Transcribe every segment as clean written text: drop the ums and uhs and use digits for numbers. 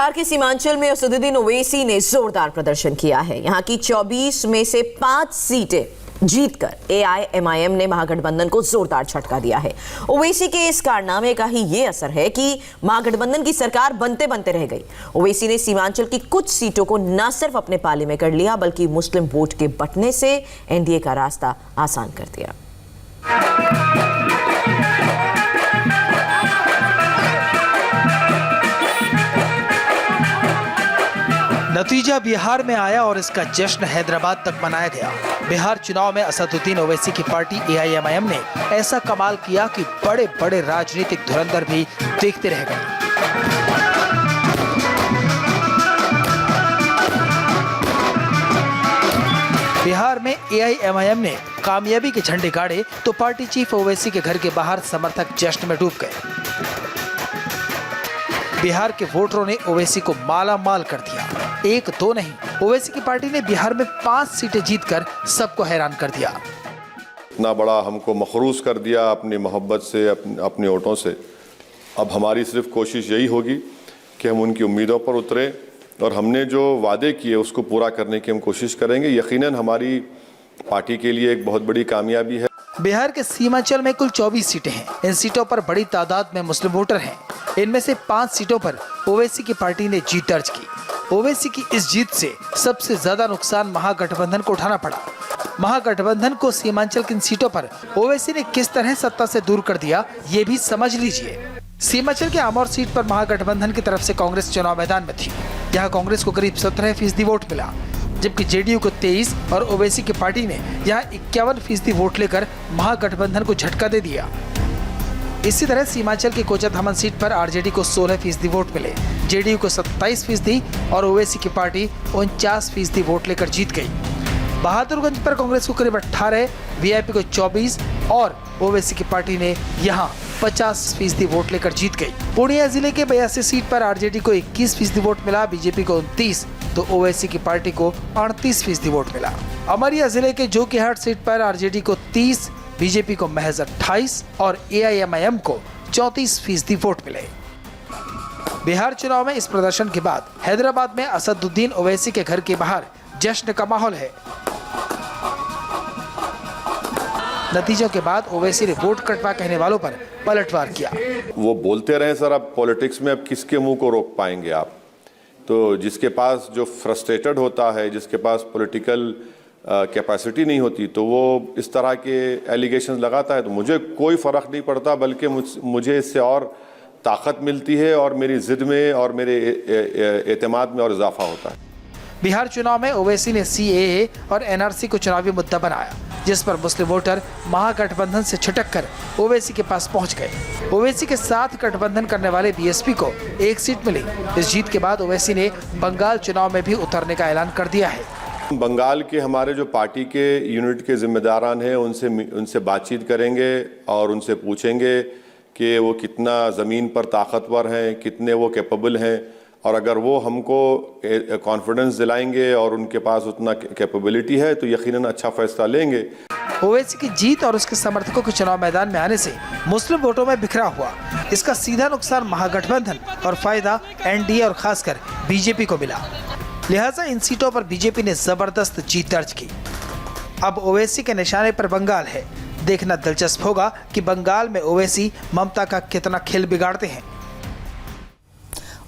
बिहार के सीमांचल में असदुद्दीन ओवैसी ने जोरदार प्रदर्शन किया है। यहां की 24 में से 5 सीटें जीतकर एआईएमआईएम ने महागठबंधन को जोरदार झटका दिया है। ओवैसी के इस कारनामे का ही ये असर है कि महागठबंधन की सरकार बनते बनते रह गई। ओवैसी ने सीमांचल की कुछ सीटों को न सिर्फ अपने पाले में कर लिया, बल्कि मुस्लिम वोट के बंटने से एनडीए का रास्ता आसान कर दिया। नतीजा बिहार में आया और इसका जश्न हैदराबाद तक मनाया गया। बिहार चुनाव में असदुद्दीन ओवैसी की पार्टी एआईएमआईएम ने ऐसा कमाल किया कि बड़े बड़े राजनीतिक धुरंधर भी देखते रह गए। बिहार में एआईएमआईएम ने कामयाबी के झंडे गाड़े तो पार्टी चीफ ओवैसी के घर के बाहर समर्थक जश्न में डूब गए। बिहार के वोटरों ने ओवैसी को माला माल कर दिया। एक दो नहीं, ओवैसी की पार्टी ने बिहार में 5 सीटें जीतकर सबको हैरान कर दिया। इतना बड़ा हमको मखरूज कर दिया अपनी मोहब्बत से, अपने वोटों से। अब हमारी सिर्फ कोशिश यही होगी कि हम उनकी उम्मीदों पर उतरे और हमने जो वादे किए उसको पूरा करने की हम कोशिश करेंगे। यकीनन हमारी पार्टी के लिए एक बहुत बड़ी कामयाबी है। बिहार के सीमांचल में कुल 24 सीटें हैं। इन सीटों पर बड़ी तादाद में मुस्लिम वोटर हैं। इनमें से 5 सीटों पर ओवैसी की पार्टी ने जीत दर्ज की। ओवैसी की इस जीत से सबसे ज्यादा नुकसान महागठबंधन को उठाना पड़ा। महागठबंधन को सीमांचल की इन सीटों पर ओवैसी ने किस तरह सत्ता से दूर कर दिया, ये भी समझ लीजिए। सीमांचल के आमौर सीट पर महागठबंधन की तरफ से कांग्रेस चुनाव मैदान में थी। यहाँ कांग्रेस को करीब 17% वोट मिला, जबकि जेडीयू को 23 और ओवैसी की पार्टी ने यहाँ 51% वोट लेकर महागठबंधन को झटका दे दिया। इसी तरह सीमांचल की कोचाधामन सीट पर आरजेडी को 16% वोट मिले, जेडीयू को 27% और ओवैसी की पार्टी 49% वोट लेकर जीत गई। बहादुरगंज पर कांग्रेस को करीब 18, वीआईपी को 24 और ओवैसी की पार्टी ने यहाँ 50% वोट लेकर जीत गई। पूर्णिया जिले के 82 सीट पर आरजेडी को 21% वोट मिला, बीजेपी को 29 तो ओवैसी की पार्टी को 38% वोट मिला। अमरिया जिले के जोकीहाट सीट पर आरजेडी को 30, बीजेपी को महज 28 और एआईएमआईएम को 34% वोट मिले। बिहार चुनाव में इस प्रदर्शन के बाद हैदराबाद में असदुद्दीन ओवैसी के घर के बाहर जश्न का माहौल है। नतीजों के बाद ओवैसी ने वोट कटवा कहने वालों पर पलटवार किया। वो बोलते रहे सर, अब पॉलिटिक्स में अब किसके मुंह को रोक पाएंगे आप? तो जिसके पास जो फ्रस्ट्रेटेड होता है, जिसके पास पॉलिटिकल कैपेसिटी नहीं होती, तो वो इस तरह के एलिगेशंस लगाता है। तो मुझे कोई फ़र्क नहीं पड़ता, बल्कि मुझे इससे और ताकत मिलती है और मेरी ज़िद में और मेरे एतमाद में और इजाफा होता है। बिहार चुनाव में ओवैसी ने सीएए और एनआरसी को चुनावी मुद्दा बनाया, जिस पर मुस्लिम वोटर महागठबंधन से छिटक कर ओवैसी के पास पहुंच गए। ओवैसी के साथ गठबंधन करने वाले बीएसपी को 1 सीट मिली। इस जीत के बाद ओवैसी ने बंगाल चुनाव में भी उतरने का ऐलान कर दिया है। बंगाल के हमारे जो पार्टी के यूनिट के जिम्मेदारान हैं, उनसे बातचीत करेंगे और उनसे पूछेंगे कि वो कितना ज़मीन पर ताकतवर हैं, कितने वो कैपेबल हैं, और अगर वो हमको कॉन्फिडेंस दिलाएंगे और उनके पास उतना कैपेबिलिटी है तो यकीनन अच्छा फैसला लेंगे। ओवैसी की जीत और उसके समर्थकों के चुनाव मैदान में आने से मुस्लिम वोटों में बिखरा हुआ। इसका सीधा नुकसान महागठबंधन और फायदा एनडीए और खासकर बीजेपी को मिला। लिहाजा इन सीटों पर बीजेपी ने जबरदस्त जीत दर्ज की। अब ओवैसी के निशाने पर बंगाल है। देखना दिलचस्प होगा कि बंगाल में ओवैसी ममता का कितना खेल बिगाड़ते हैं।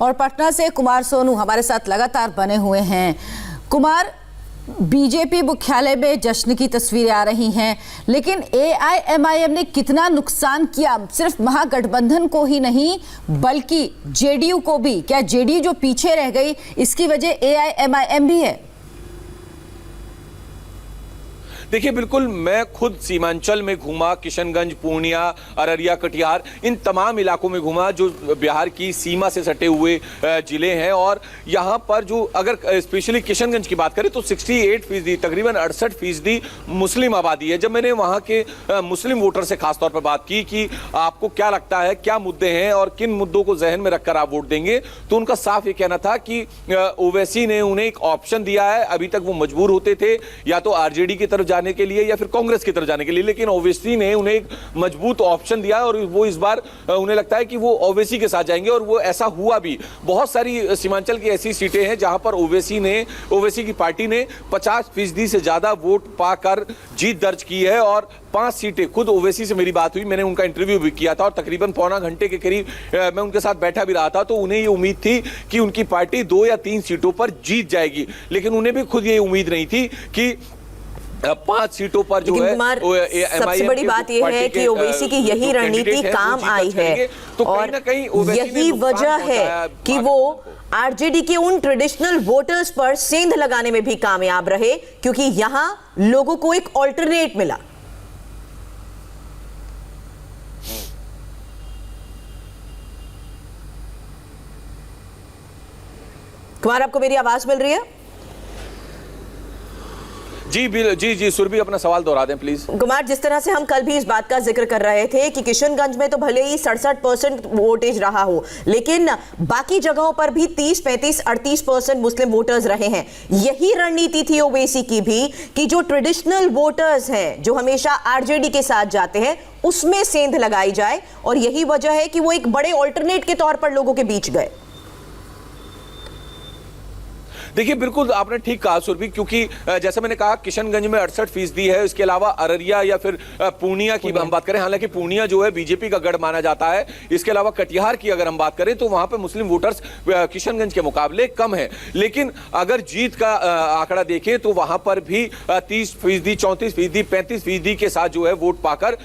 और पटना से कुमार सोनू हमारे साथ लगातार बने हुए हैं। कुमार, बीजेपी मुख्यालय में जश्न की तस्वीरें आ रही हैं, लेकिन एआईएमआईएम ने कितना नुकसान किया, सिर्फ महागठबंधन को ही नहीं बल्कि जेडीयू को भी। क्या जेडीयू जो पीछे रह गई इसकी वजह एआईएमआईएम भी है? देखिए, बिल्कुल, मैं खुद सीमांचल में घूमा, किशनगंज, पूर्णिया, अररिया, कटिहार, इन तमाम इलाकों में घूमा जो बिहार की सीमा से सटे हुए जिले हैं। और यहाँ पर जो अगर स्पेशली किशनगंज की बात करें तो 68%, तकरीबन 68% मुस्लिम आबादी है। जब मैंने वहाँ के मुस्लिम वोटर से खासतौर पर बात की कि आपको क्या लगता है, क्या मुद्दे हैं और किन मुद्दों को जहन में रखकर आप वोट देंगे, तो उनका साफ ये कहना था कि ओवैसी ने उन्हें एक ऑप्शन दिया है। अभी तक वो मजबूर होते थे या तो आरजेडी की तरफ जाने के लिए या फिर कांग्रेस की तरफ जाने के लिए, लेकिन ओवैसी ने उन्हें एक मजबूत ऑप्शन दिया और वो इस बार उन्हें लगता है कि वो ओवैसी के साथ जाएंगे और वो ऐसा हुआ भी। बहुत सारी सीमांचल की ऐसी सीटें हैं जहां पर ओवैसी की पार्टी ने 50% से ज्यादा वोट पाकर जीत दर्ज की है और 5 सीटें, खुद ओवैसी से मेरी बात हुई, मैंने उनका इंटरव्यू भी किया था और तकरीबन पौना घंटे के करीब मैं उनके साथ बैठा भी रहा था, तो उन्हें ये उम्मीद थी कि उनकी पार्टी 2 या 3 सीटों पर जीत जाएगी, लेकिन उन्हें भी खुद ये उम्मीद नहीं थी कि 5 सीटों पर जो है। सबसे बड़ी बात यह है कि ओवैसी की यही रणनीति काम आई है और यही वजह है कि वो आरजेडी के उन ट्रेडिशनल वोटर्स पर सेंध लगाने में भी कामयाब रहे, क्योंकि यहां लोगों को एक ऑल्टरनेट मिला। कुमार, आपको मेरी आवाज मिल रही है? जी सुरभि, अपना सवाल दोहरा दें प्लीज। कुमार, जिस तरह से हम कल भी इस बात का जिक्र कर रहे थे कि किशनगंज में तो भले ही 67% वोटेज रहा हो, लेकिन बाकी जगहों पर भी 30, 35, 38% मुस्लिम वोटर्स रहे हैं। यही रणनीति थी ओवैसी की भी कि जो ट्रेडिशनल वोटर्स हैं, जो हमेशा आरजेडी के साथ जाते हैं, उसमें सेंध लगाई जाए और यही वजह है कि वो एक बड़े ऑल्टरनेट के तौर पर लोगों के बीच गए। देखिए, बिल्कुल आपने ठीक कहा सुरभि, क्योंकि जैसे मैंने कहा किशनगंज में 68% है, इसके अलावा अररिया या फिर पूर्णिया की हम बात करें, हालांकि पूर्णिया जो है बीजेपी का गढ़ माना जाता है, इसके अलावा कटिहार की अगर हम बात करें तो वहां पे मुस्लिम वोटर्स किशनगंज के मुकाबले कम है, लेकिन अगर जीत का आंकड़ा देखें तो वहां पर भी 30%, 34%, 35% के साथ जो है वोट पाकर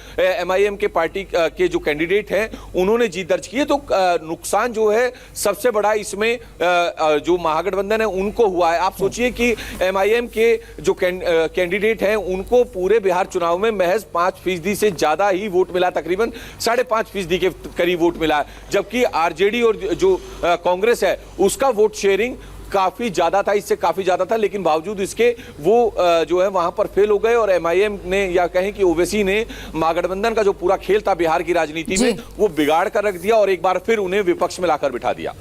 MIM के पार्टी के जो कैंडिडेट हैं उन्होंने जीत दर्ज की है। तो नुकसान जो है सबसे बड़ा इसमें जो महागठबंधन है उनको हुआ है। आप सोचिए कि MIM के जो कैंडिडेट हैं उनको पूरे बिहार चुनाव में महज 5% से ज्यादा ही वोट मिला, तकरीबन 5.5% के करीब वोट मिला, जबकि आरजेडी और जो कांग्रेस है उसका वोट शेयरिंग काफी ज्यादा था, इससे काफी ज्यादा था, लेकिन बावजूद इसके वो जो है वहां पर फेल हो गए और MIM ने, या कहें कि ओवैसी ने महागठबंधन का जो पूरा खेल था बिहार की राजनीति में वो बिगाड़ कर रख दिया और एक बार फिर उन्हें विपक्ष में लाकर बिठा दिया।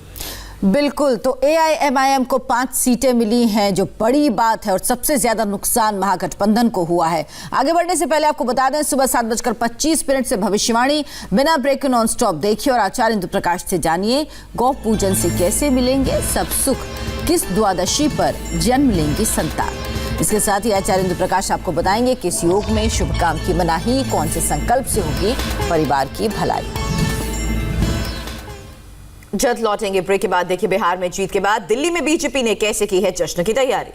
बिल्कुल, तो AIMIM को 5 सीटें मिली हैं, जो बड़ी बात है और सबसे ज्यादा नुकसान महागठबंधन को हुआ है। आगे बढ़ने से पहले आपको बता दें, सुबह 7:25 से भविष्यवाणी बिना ब्रेक के नॉन स्टॉप देखिए और आचार्य इंदु प्रकाश से जानिए गौ पूजन से कैसे मिलेंगे सब सुख, किस द्वादशी पर जन्म लेंगी संतान। इसके साथ ही आचार्य इंदु प्रकाश आपको बताएंगे किस योग में शुभ काम की मनाही, कौन से संकल्प से होगी परिवार की भलाई। जल्द लौटेंगे ब्रेक के बाद। देखिए, बिहार में जीत के बाद दिल्ली में बीजेपी ने कैसे की है जश्न की तैयारी।